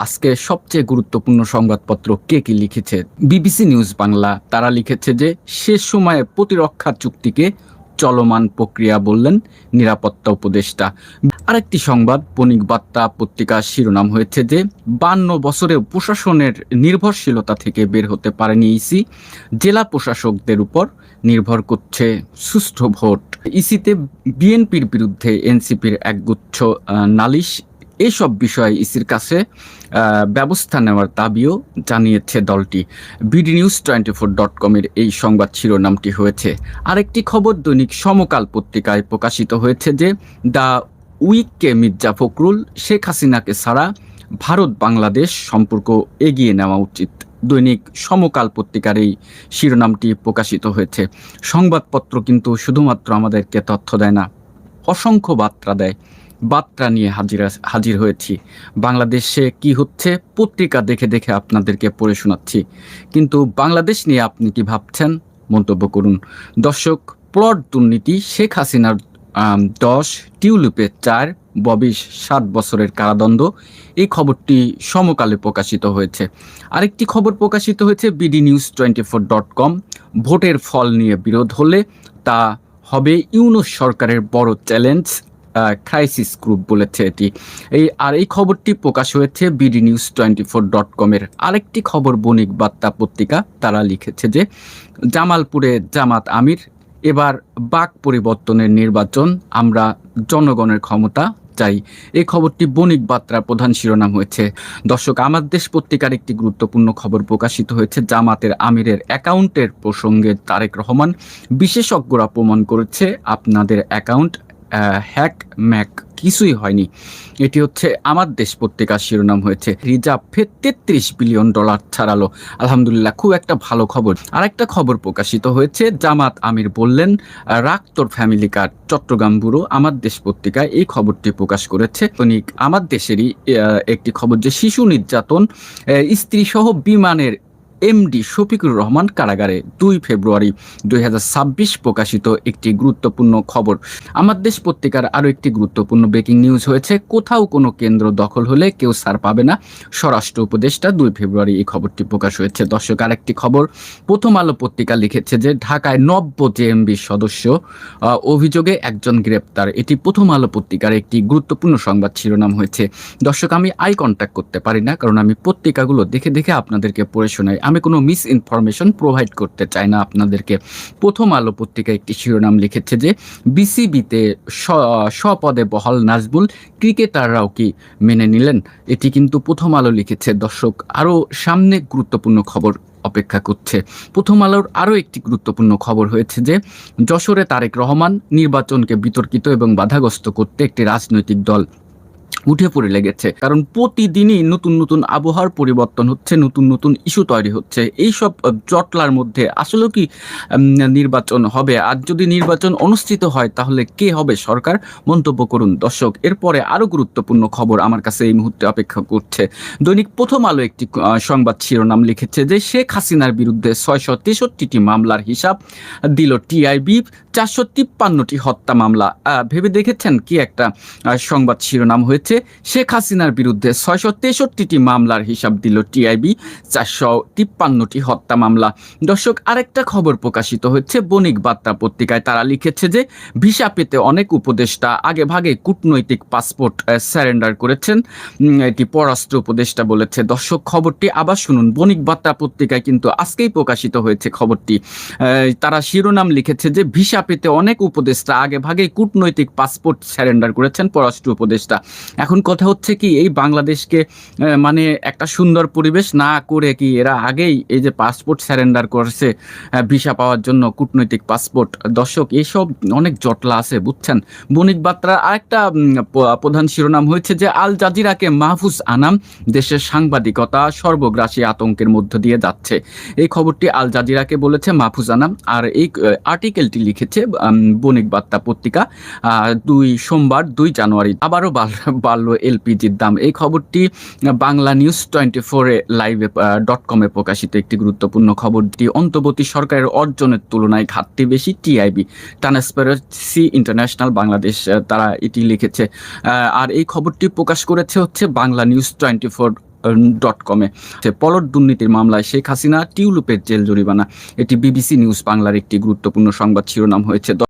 আজকে সবচেয়ে গুরুত্বপূর্ণ সংবাদপত্র কে কি লিখেছে? বিবিসি নিউজ বাংলা তারা লিখেছে যে শেষ সময়ে প্রতিরক্ষা চুক্তিকে চলমান প্রক্রিয়া বললেন নিরাপত্তা উপদেষ্টা। আরেকটি সংবাদ বণিক বার্তা পত্রিকার শিরোনাম হয়েছে যে 52 বছরে প্রশাসনের নির্ভরশীলতা থেকে বের হতে পারেনি ইসি, জেলা প্রশাসকদের উপর নির্ভর করছে সুষ্ঠু ভোট। ইসিতে বিএনপির বিরুদ্ধে এনসিপির একগুচ্ছ নালিশ, এইসব বিষয়ে ইসির কাছে ব্যবস্থা নেওয়ার দাবিও জানিয়েছে দলটি। বিডি নিউজ 24.com-এর এই সংবাদ শিরোনামটি হয়েছে। আরেকটি খবর দৈনিক সমকাল পত্রিকায় প্রকাশিত হয়েছে যে দ্য উইককে মির্জা ফখরুল, শেখ হাসিনাকে ছাড়া ভারত বাংলাদেশ সম্পর্ক এগিয়ে নেওয়া উচিত। দৈনিক সমকাল পত্রিকার এই শিরোনামটি প্রকাশিত হয়েছে। সংবাদপত্র কিন্তু শুধুমাত্র আমাদেরকে তথ্য দেয় না, অসংখ্য বার্তা দেয়। বার্তা নিয়ে হাজির হয়েছি। বাংলাদেশে কি হচ্ছে পত্রিকা দেখে দেখে আপনাদেরকে পড়ে শোনাচ্ছি। কিন্তু বাংলাদেশ নিয়ে আপনি কি ভাবছেন? মন্তব্য করুন। দর্শক, প্লট দুর্নীতি, শেখ হাসিনার 10, টিউলিপে 4, ববির 7 বছরের কারাদণ্ড। এই খবরটি সমকালে প্রকাশিত হয়েছে। আরেকটি খবর প্রকাশিত হয়েছে বিডি নিউজ 24.com। ভোটের ফল নিয়ে বিরোধ হলে তা হবে ইউনূস সরকারের বড় চ্যালেঞ্জ, ক্রাইসিস গ্রুপ বলেছে এটি। এই খবরটি প্রকাশ হয়েছে বিডি নিউজ 24.com-এর। আরেকটি খবর বণিক বার্তা পত্রিকা তারা লিখেছে যে জামালপুরে জামাত আমির, এবার বাক পরিবর্তনের নির্বাচন, আমরা জনগণের ক্ষমতা চাই। এই খবরটি বণিক বার্তার প্রধান শিরোনাম হয়েছে। দর্শক, আমার দেশ পত্রিকার একটি গুরুত্বপূর্ণ খবর প্রকাশিত হয়েছে। জামাতের আমিরের অ্যাকাউন্টের প্রসঙ্গে তারেক রহমান, বিশেষজ্ঞরা প্রমাণ করেছে আপনাদের অ্যাকাউন্ট হ্যাক ম্যাক কিছুই হয়নি। এটি হচ্ছে আমার দেশ পত্রিকার শিরোনাম হয়েছে। রিজার্ভ ফের $33 বিলিয়ন ছাড়ালো। আলহামদুলিল্লাহ, খুব একটা ভালো খবর। আরেকটা খবর প্রকাশিত হয়েছে, জামাত আমির বললেন রাখ তোর ফ্যামিলি কার্ড, চট্টগ্রাম ব্যুরো আমার দেশ পত্রিকায় এই খবরটি প্রকাশ করেছে। দৈনিক আমার দেশেরই একটি খবর যে শিশু নির্যাতন, স্ত্রী সহ বিমানের এমডি শফিকুর রহমান কারাগারে। 2 ফেব্রুয়ারি 2026 প্রকাশিত একটি গুরুত্বপূর্ণ খবর। আমার দেশ পত্রিকার আরও একটি গুরুত্বপূর্ণ ব্রেকিং নিউজ হয়েছে, কোথাও কোনো কেন্দ্র দখল হলে কেউ ছাড় পাবে না, স্বরাষ্ট্র উপদেষ্টা। 2 ফেব্রুয়ারি এই খবরটি প্রকাশ হয়েছে। দর্শক, আরেকটি খবর প্রথম আলো পত্রিকা লিখেছে যে ঢাকায় নব্য জেএমবির সদস্য অভিযোগে একজন গ্রেপ্তার। এটি প্রথম আলো পত্রিকার একটি গুরুত্বপূর্ণ সংবাদ শিরোনাম হয়েছে। দর্শক, আমি আই কন্ট্যাক্ট করতে পারি না, কারণ আমি পত্রিকাগুলো দেখে দেখে আপনাদেরকে পড়ে শোনাই। আমি কোনো মিস ইনফরমেশন প্রোভাইড করতে চাই না আপনাদেরকে। প্রথম আলো পত্রিকা একটি শিরোনাম লিখেছে যে বিসিবিতে স্বপদে বহাল নাজবুল, ক্রিকেটাররাও কি মেনে নিলেন? এটি কিন্তু প্রথম আলো লিখেছে। দর্শক, আরও সামনে গুরুত্বপূর্ণ খবর অপেক্ষা করছে। প্রথম আলোর আরও একটি গুরুত্বপূর্ণ খবর হয়েছে যে যশোরে তারেক রহমান, নির্বাচনকে বিতর্কিত এবং বাধাগ্রস্ত করতে একটি রাজনৈতিক দল উঠে পড়ে লেগেছে। কারণ প্রতিদিনই নতুন নতুন আবহাওয়ার পরিবর্তন হচ্ছে, নতুন নতুন ইস্যু তৈরি হচ্ছে। এইসব জটলার মধ্যে আসলে কি নির্বাচন হবে? আর যদি নির্বাচন অনুষ্ঠিত হয় তাহলে কে হবে সরকার? মন্তব্য করুন। দর্শক, এরপরে আরও গুরুত্বপূর্ণ খবর আমার কাছে এই মুহূর্তে অপেক্ষা করছে। দৈনিক প্রথম আলো একটি সংবাদ শিরোনাম লিখেছে যে শেখ হাসিনার বিরুদ্ধে 663টি মামলার হিসাব দিল টিআইবি, 453টি হত্যা মামলা। ভেবে দেখেছেন কি একটা সংবাদ শিরোনাম হয়েছে? শেখ হাসিনার বিরুদ্ধে 663টি মামলার হিসাব দিল টিআইবি, 453টি হত্যা মামলা। দর্শক, আরেকটা খবর প্রকাশিত হচ্ছে বণিক বার্তা পত্রিকায়। তারা লিখেছে যে ভিসা পেতে অনেক উপদেষ্টা আগে ভাগে কূটনৈতিক পাসপোর্ট সারেন্ডার করেছেন, এটি পররাষ্ট্র উপদেষ্টা বলেছে। দর্শক, খবরটি আবার শুনুন। বণিক বার্তা পত্রিকায় কিন্তু আজকেই প্রকাশিত হয়েছে খবরটি। তারা শিরোনাম লিখেছে যে ভিসা পেতে অনেক উপদেষ্টা আগে ভাগে কূটনৈতিক পাসপোর্ট সারেন্ডার করেছেন পররাষ্ট্র উপদেষ্টা। এখন কথা হচ্ছে কি, এই বাংলাদেশকে মানে একটা সুন্দর পরিবেশ না করে কি এরা আগেই এই যে পাসপোর্ট সারেন্ডার করেছে ভিসা পাওয়ার জন্য, কূটনৈতিক পাসপোর্ট। দর্শক, এইসব অনেক জটলা আছে, বুঝছেন। বণিক বার্তার আরেকটা প্রধান শিরোনাম হয়েছে যে আল জাজিরাকে মাহফুজ আনাম, দেশের সাংবাদিকতা সর্বগ্রাসী আতঙ্কের মধ্য দিয়ে যাচ্ছে। এই খবরটি আল জাজিরাকে বলেছে মাহফুজ আনাম। আর এই আর্টিকেলটি লিখেছে বণিক বার্তা পত্রিকা। সোমবার 2 জানুয়ারি আবারও বাড়ল এলপিজির দাম। এই খবরটি বাংলা নিউজ 24 live.com-এ প্রকাশিত একটি গুরুত্বপূর্ণ খবরটি। অন্তর্বর্তী সরকারের অর্জনের তুলনায় ঘাটতি বেশি টিআইবি, ট্রান্সপারেন্সি ইন্টারন্যাশনাল বাংলাদেশ, তারা এটি লিখেছে। আর এই খবরটি প্রকাশ করেছে হচ্ছে বাংলা নিউজ 24 .com-এ পলট দুর্নীতির মামলায় শেখ হাসিনা টিউলিপের জেল জরিমানা। এটি বিবিসি নিউজ বাংলার একটি গুরুত্বপূর্ণ সংবাদ শিরোনাম হয়েছে।